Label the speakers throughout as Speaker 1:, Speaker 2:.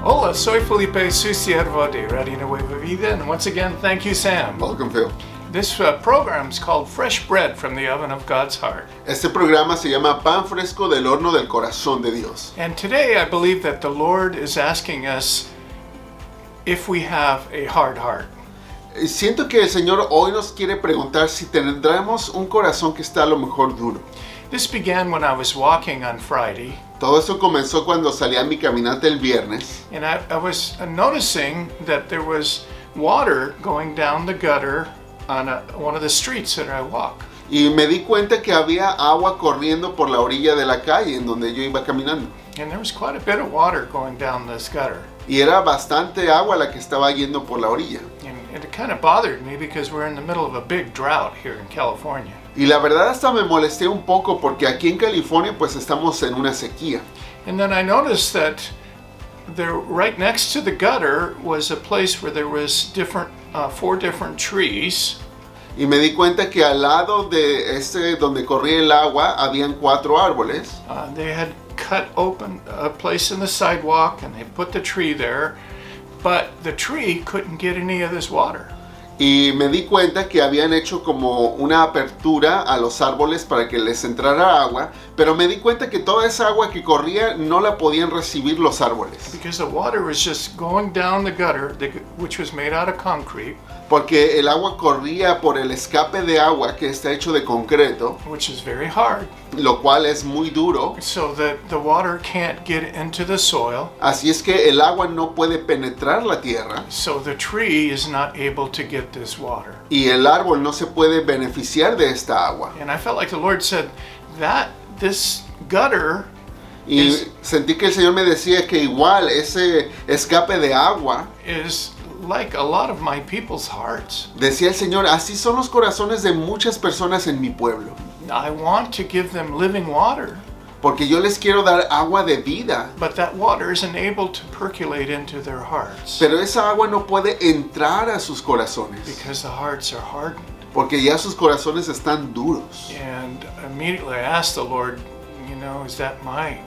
Speaker 1: Hola, soy Felipe, su siervo de Radio Nueva Vida, and once again, thank you, Sam.
Speaker 2: Welcome, Phil.
Speaker 1: This program is called Fresh Bread from the Oven of God's Heart.
Speaker 2: Este programa se llama Pan Fresco del Horno del Corazón de Dios.
Speaker 1: And today I believe that the Lord is asking us if we have a hard heart.
Speaker 2: Siento que el Señor hoy nos quiere preguntar si tendremos un corazón que está a lo mejor duro.
Speaker 1: This began when I was walking on Friday.
Speaker 2: Todo esto comenzó cuando salí a mi caminata el viernes.
Speaker 1: And I was noticing that there was water going down the gutter on one of the streets that I walk.
Speaker 2: Y me di cuenta que había agua corriendo por la orilla de la calle en donde yo iba caminando.
Speaker 1: And there was quite a bit of water going down this gutter.
Speaker 2: Y era bastante agua la que estaba yendo por la orilla.
Speaker 1: And it kind of bothered me because we're in the middle of a big drought here in California.
Speaker 2: Y la verdad hasta me molesté un poco porque aquí en California pues estamos en una sequía.
Speaker 1: And then I noticed that there, right next to the gutter was a place where there was four different trees.
Speaker 2: Y me di cuenta que al lado de donde corría el agua habían 4 árboles.
Speaker 1: They had cut open a place in the sidewalk and they put the tree there, but the tree couldn't get any of this water.
Speaker 2: Y me di cuenta que habían hecho como una apertura a los árboles para que les entrara agua, pero me di cuenta que toda esa agua que corría no la podían recibir los árboles.
Speaker 1: Because the water was just going down the gutter, which was made out of concrete.
Speaker 2: Porque el agua corría por el escape de agua que está hecho de concreto,
Speaker 1: Which is very hard,
Speaker 2: lo cual es muy duro.
Speaker 1: so that the water can't get into the soil,
Speaker 2: Así es que el agua no puede penetrar la tierra
Speaker 1: so the tree is not able to get this water.
Speaker 2: y el árbol no se puede beneficiar de esta agua.
Speaker 1: And I felt like the Lord said that this gutter
Speaker 2: Y sentí que el Señor me decía que igual ese escape de agua,
Speaker 1: is like a lot of my people's hearts.
Speaker 2: decía el Señor, así son los corazones de muchas personas en mi pueblo.
Speaker 1: I want to give them living water,
Speaker 2: Porque yo les quiero dar agua de vida,
Speaker 1: but that water isn't able to percolate into their hearts
Speaker 2: pero esa agua no puede entrar a sus corazones,
Speaker 1: because the hearts are hardened.
Speaker 2: porque ya sus corazones están duros.
Speaker 1: And immediately I asked the Lord, is that my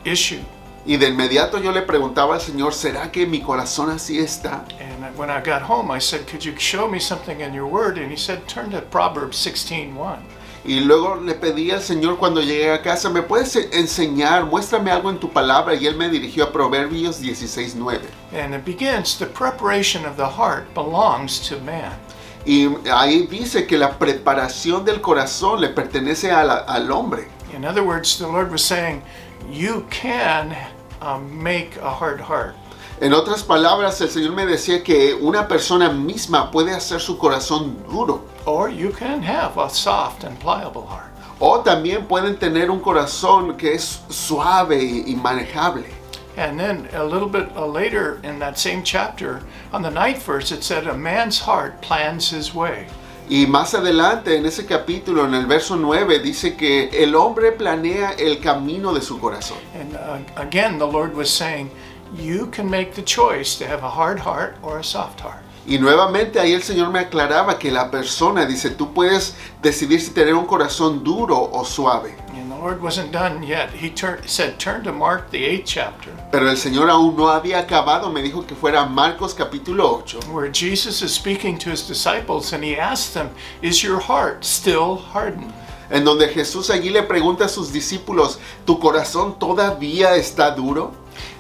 Speaker 1: issue?
Speaker 2: Y de inmediato yo le preguntaba al Señor, ¿será que mi corazón así está?
Speaker 1: And when I got home, I said, could you show me something in your word? And he said, turn to Proverbs 16:1.
Speaker 2: Y luego le pedí al Señor cuando llegué a casa, ¿me puedes enseñar? Muéstrame algo en tu palabra. Y Él me dirigió a Proverbios 16:9.
Speaker 1: And it begins, the preparation of the heart belongs to man.
Speaker 2: Y ahí dice que la preparación del corazón le pertenece al hombre.
Speaker 1: In other words, the Lord was saying, you can make a hard heart.
Speaker 2: En otras palabras, el Señor me decía que una persona misma puede hacer su corazón duro.
Speaker 1: Or you can have a soft and pliable heart.
Speaker 2: O también pueden tener un corazón que es suave y manejable.
Speaker 1: And then a little bit later in that same chapter, on the 9th verse, it said, a man's heart plans his way.
Speaker 2: Y más adelante en ese capítulo, en el verso 9, dice que el hombre planea el camino de su corazón.
Speaker 1: And again, the Lord was saying, you can make the choice to have a hard heart or a soft heart.
Speaker 2: Y nuevamente ahí el Señor me aclaraba que la persona, dice, tú puedes decidir si tener un corazón duro o suave.
Speaker 1: And the Lord wasn't done yet. He said, turn to Mark, the 8th chapter,
Speaker 2: Pero el Señor aún no había acabado, me dijo que fuera Marcos capítulo 8.
Speaker 1: where Jesus is speaking to his disciples, and he asks them, is your heart still hardened?
Speaker 2: En donde Jesús allí le pregunta a sus discípulos, ¿tu corazón todavía está duro?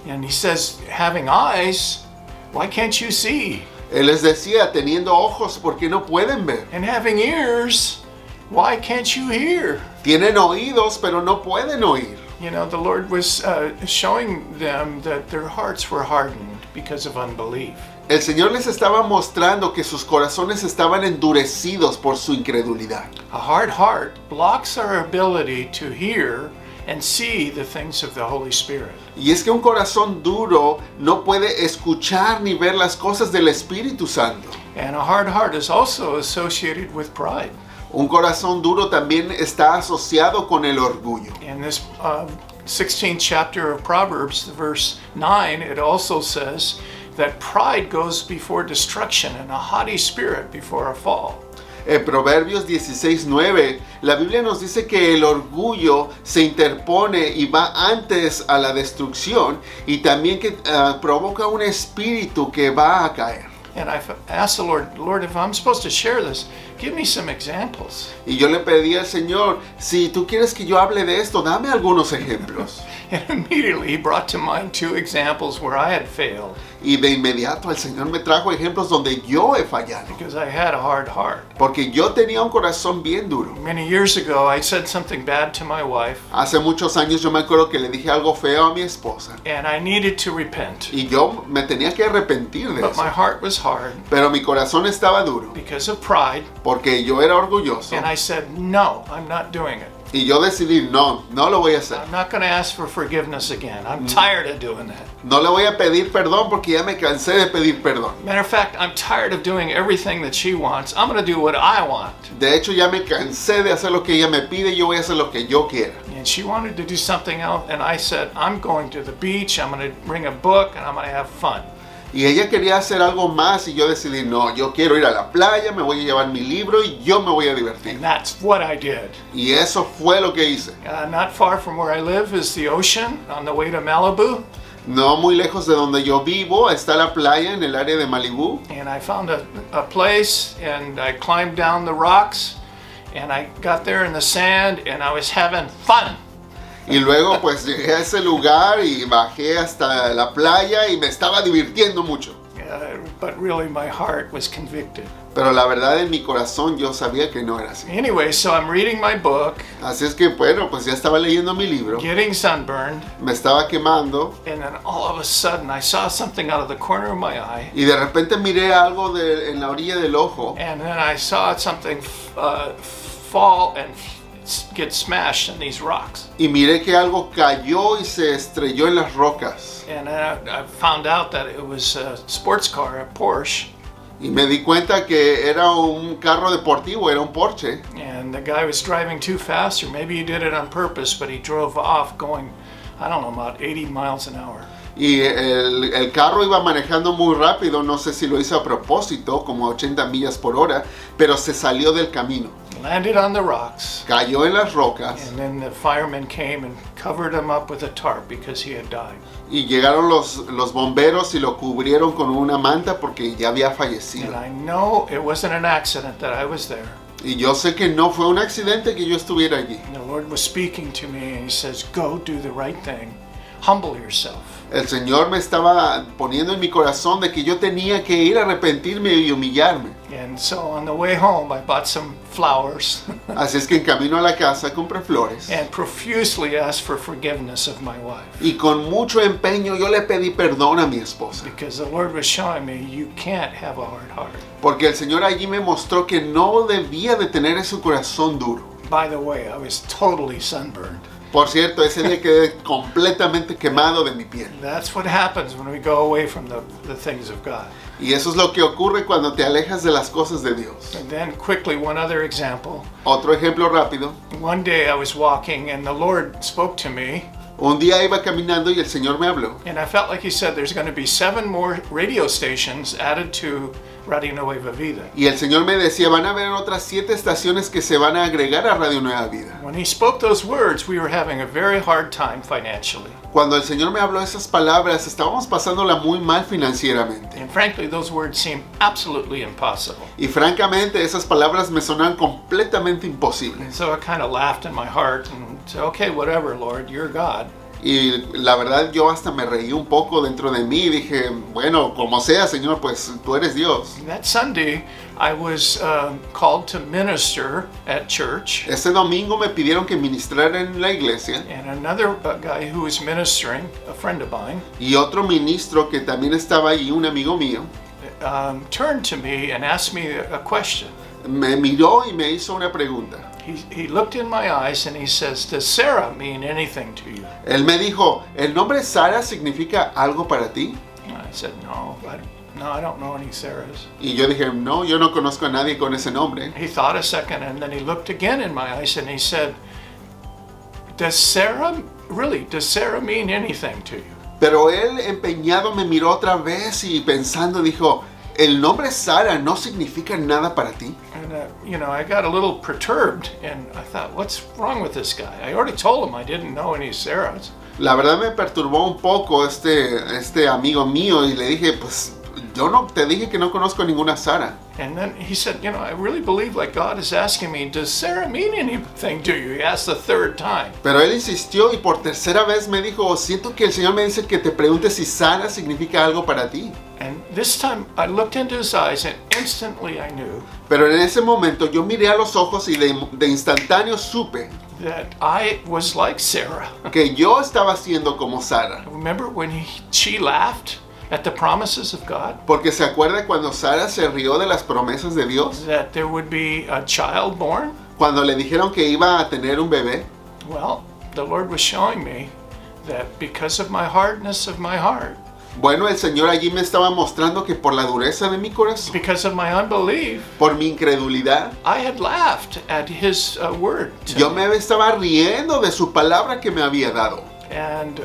Speaker 1: And he says, having eyes, why can't you see?
Speaker 2: Él les decía, teniendo ojos, ¿por qué no pueden ver?
Speaker 1: And having ears, why can't you hear?
Speaker 2: Tienen oídos, pero no pueden oír.
Speaker 1: The Lord was showing them that their hearts were hardened because of unbelief.
Speaker 2: El Señor les estaba mostrando que sus corazones estaban endurecidos por su incredulidad.
Speaker 1: A hard heart blocks our ability to hear and see the things of the Holy Spirit.
Speaker 2: Y es que un corazón duro no puede escuchar ni ver las cosas del Espíritu Santo.
Speaker 1: And a hard heart is also associated with pride.
Speaker 2: Un corazón duro también está asociado con el orgullo.
Speaker 1: In this 16th chapter of Proverbs, verse 9, it also says that pride goes before destruction and a haughty spirit before a fall.
Speaker 2: En Proverbios 16:9, la Biblia nos dice que el orgullo se interpone y va antes a la destrucción y también que provoca un espíritu que va a caer.
Speaker 1: And I asked the Lord, if I'm supposed to share this, give me some examples.
Speaker 2: Y yo le pedí al Señor, si tú quieres que yo hable de esto, dame algunos ejemplos.
Speaker 1: And immediately he brought to mind 2 examples where I had failed.
Speaker 2: Y de inmediato el Señor me trajo ejemplos donde yo he fallado.
Speaker 1: Because I had a hard heart.
Speaker 2: Porque yo tenía un corazón bien duro.
Speaker 1: Many years ago, I said something bad to my wife.
Speaker 2: Hace muchos años yo me acuerdo que le dije algo feo a mi esposa.
Speaker 1: And I needed to repent.
Speaker 2: Y yo me tenía que arrepentir de
Speaker 1: But
Speaker 2: eso.
Speaker 1: my heart was hard.
Speaker 2: Pero mi corazón estaba duro.
Speaker 1: Because of pride.
Speaker 2: Porque yo era orgulloso.
Speaker 1: And I said, no, I'm not doing it.
Speaker 2: Y yo decidí, no lo voy a hacer.
Speaker 1: I'm not going to ask for forgiveness again. I'm tired of doing that.
Speaker 2: No le voy a pedir perdón porque ya me cansé de pedir perdón.
Speaker 1: Matter of fact, I'm tired of doing everything that she wants. I'm going to do what I want.
Speaker 2: De hecho, ya me cansé de hacer lo que ella me pide y yo voy a hacer lo que yo quiera.
Speaker 1: And she wanted to do something else, and I said, I'm going to the beach, I'm going to bring a book, and I'm going to have fun.
Speaker 2: Y ella quería hacer algo más y yo decidí, no, yo quiero ir a la playa, me voy a llevar mi libro y yo me voy a divertir.
Speaker 1: And that's what I did.
Speaker 2: Y eso fue lo que hice.
Speaker 1: Not far from where I live is the ocean on the way to Malibu.
Speaker 2: No muy lejos de donde yo vivo está la playa en el área de Malibú.
Speaker 1: And I found a place, and I climbed down the rocks, and I got there in the sand, and I was having fun.
Speaker 2: Y luego pues llegué a ese lugar y bajé hasta la playa y me estaba divirtiendo mucho.
Speaker 1: But really my heart was convicted.
Speaker 2: Pero la verdad en mi corazón yo sabía que no era así.
Speaker 1: Anyway, so I'm reading my book.
Speaker 2: Así es que bueno, pues ya estaba leyendo mi libro.
Speaker 1: Getting sunburned.
Speaker 2: Me estaba quemando.
Speaker 1: And then all of a sudden I saw something out of the corner of my eye.
Speaker 2: Y de repente miré algo en la orilla del ojo.
Speaker 1: And then I saw something fall and get smashed in these rocks.
Speaker 2: Y miré que algo cayó y se estrelló en las rocas.
Speaker 1: And I found out that it was a sports car, a Porsche.
Speaker 2: Y me di cuenta que era un carro deportivo, era un Porsche.
Speaker 1: And the guy was driving too fast, or maybe he did it on purpose, but he drove off going, I don't know, about 80 miles an hour.
Speaker 2: Y el carro iba manejando muy rápido, no sé si lo hizo a propósito, como a 80 millas por hora, pero se salió del camino.
Speaker 1: Landed on the rocks.
Speaker 2: Cayó en las rocas.
Speaker 1: And then the firemen came and covered him up with a tarp because he had died.
Speaker 2: Y llegaron los bomberos y lo cubrieron con una manta porque ya había fallecido.
Speaker 1: And I know it wasn't an accident that I was there.
Speaker 2: Y yo sé que no fue un accidente que yo estuviera allí.
Speaker 1: And the Lord was speaking to me and he says, go do the right thing. Humble yourself.
Speaker 2: El Señor me estaba poniendo en mi corazón de que yo tenía que ir a arrepentirme y humillarme.
Speaker 1: And so on the way home I bought some flowers.
Speaker 2: Así es que en camino a la casa compré flores.
Speaker 1: And profusely asked for forgiveness of my wife.
Speaker 2: Y con mucho empeño yo le pedí perdón a mi esposa.
Speaker 1: Because the Lord was showing me you can't have a hard heart.
Speaker 2: Porque el Señor allí me mostró que no debía de tener ese corazón duro.
Speaker 1: By the way, I was totally sunburned.
Speaker 2: Por cierto, ese día quedé completamente quemado de mi piel.
Speaker 1: That's what happens when we go away from the things of God.
Speaker 2: Y eso es lo que ocurre cuando te alejas de las cosas de Dios.
Speaker 1: And then quickly, one other example.
Speaker 2: Otro ejemplo rápido.
Speaker 1: One day I was walking and the Lord spoke to me.
Speaker 2: Un día iba caminando y el Señor me habló.
Speaker 1: And I felt like he said there's going to be 7 more radio stations added to Radio Nueva Vida.
Speaker 2: Y el Señor me decía, van a haber otras 7 estaciones que se van a agregar a Radio Nueva Vida.
Speaker 1: When he spoke those words, we were having a very hard time financially.
Speaker 2: Cuando el Señor me habló esas palabras, estábamos pasándola muy mal financieramente.
Speaker 1: And frankly, those words seemed absolutely impossible.
Speaker 2: Y francamente, esas palabras me sonaban completamente imposibles.
Speaker 1: And so I kind of laughed in my heart and said, okay, whatever, Lord, you're God.
Speaker 2: Y la verdad yo hasta me reí un poco dentro de mí y dije, bueno, como sea, Señor, pues tú eres Dios.
Speaker 1: That Sunday, I was called to minister at church.
Speaker 2: Ese domingo me pidieron que ministrara en la iglesia.
Speaker 1: And another guy who was ministering, a friend of mine,
Speaker 2: Y otro ministro que también estaba allí, un amigo mío,
Speaker 1: turned to me and asked me a question.
Speaker 2: me miró y me hizo una pregunta.
Speaker 1: He looked in my eyes and he says, does Sarah mean anything to you?
Speaker 2: Él me dijo, ¿el nombre Sara significa algo para ti?
Speaker 1: And I said, no, I don't know any Sarahs.
Speaker 2: Y yo dije, no, yo no conozco a nadie con ese nombre.
Speaker 1: He thought a second and then he looked again in my eyes and he said, does Sarah mean anything to you?
Speaker 2: Pero él empeñado me miró otra vez y pensando dijo, ¿El nombre Sara no significa nada para ti?
Speaker 1: And, I got a little perturbed, and I thought, what's wrong with this guy? I already told him I didn't know any Sarahs.
Speaker 2: La verdad me perturbó un poco este amigo mío y le dije, pues yo no te dije que no conozco ninguna Sara.
Speaker 1: And then he said, I really believe like God is asking me, does Sarah mean anything to you? He asked the third time.
Speaker 2: Pero él insistió y por tercera vez me dijo, siento que el Señor me dice que te pregunte si Sara significa algo para ti.
Speaker 1: And this time I looked into his eyes and instantly I knew
Speaker 2: Pero en ese momento yo miré a los ojos y de instantáneo supe
Speaker 1: that I was like Sarah.
Speaker 2: que yo estaba siendo como Sara.
Speaker 1: Remember when she laughed at the promises of God?
Speaker 2: Porque se acuerda cuando Sara se rió de las promesas de Dios,
Speaker 1: That there would be a child born?
Speaker 2: cuando le dijeron que iba a tener un bebé.
Speaker 1: Well, the Lord was showing me that because of my hardness of my heart,
Speaker 2: Bueno, el Señor allí me estaba mostrando que por la dureza de mi corazón,
Speaker 1: because of my unbelief,
Speaker 2: por mi incredulidad,
Speaker 1: I had laughed at his word to
Speaker 2: yo
Speaker 1: me.
Speaker 2: me estaba riendo de su palabra que me había dado.
Speaker 1: And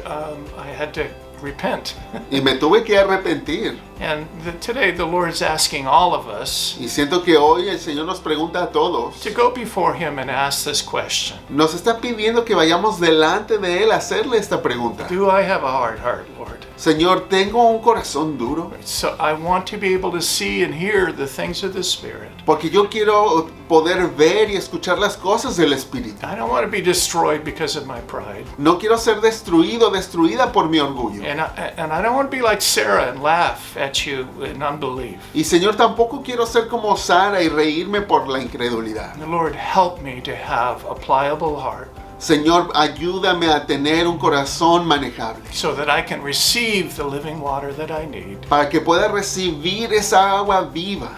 Speaker 1: I had to repent.
Speaker 2: Y me tuve que arrepentir.
Speaker 1: And today the Lord is asking all of us
Speaker 2: Y siento que hoy el Señor nos pregunta a todos,
Speaker 1: to go before Him and ask this question.
Speaker 2: nos está pidiendo que vayamos delante de Él a hacerle esta pregunta.
Speaker 1: Do I have a hard heart, Lord?
Speaker 2: Señor, ¿tengo un corazón duro?
Speaker 1: So I want to be able to see and hear the things of the Spirit.
Speaker 2: Porque yo quiero poder ver y escuchar las cosas del Espíritu.
Speaker 1: I don't want to be destroyed because of my pride.
Speaker 2: No quiero ser destruida por mi orgullo.
Speaker 1: And I don't want to be like Sarah and laugh at you in unbelief.
Speaker 2: Y Señor, tampoco quiero ser como Sara y reírme por la incredulidad.
Speaker 1: And the Lord, help me to have a pliable heart
Speaker 2: Señor, ayúdame a tener un corazón manejable
Speaker 1: so that I can receive the living water that I need
Speaker 2: para que pueda recibir esa agua viva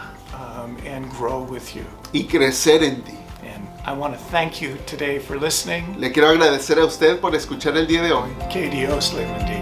Speaker 1: and grow with you.
Speaker 2: y crecer en ti.
Speaker 1: And I want to thank you today for listening.
Speaker 2: Le quiero agradecer a usted por escuchar el día de hoy.
Speaker 1: Que Dios le bendiga.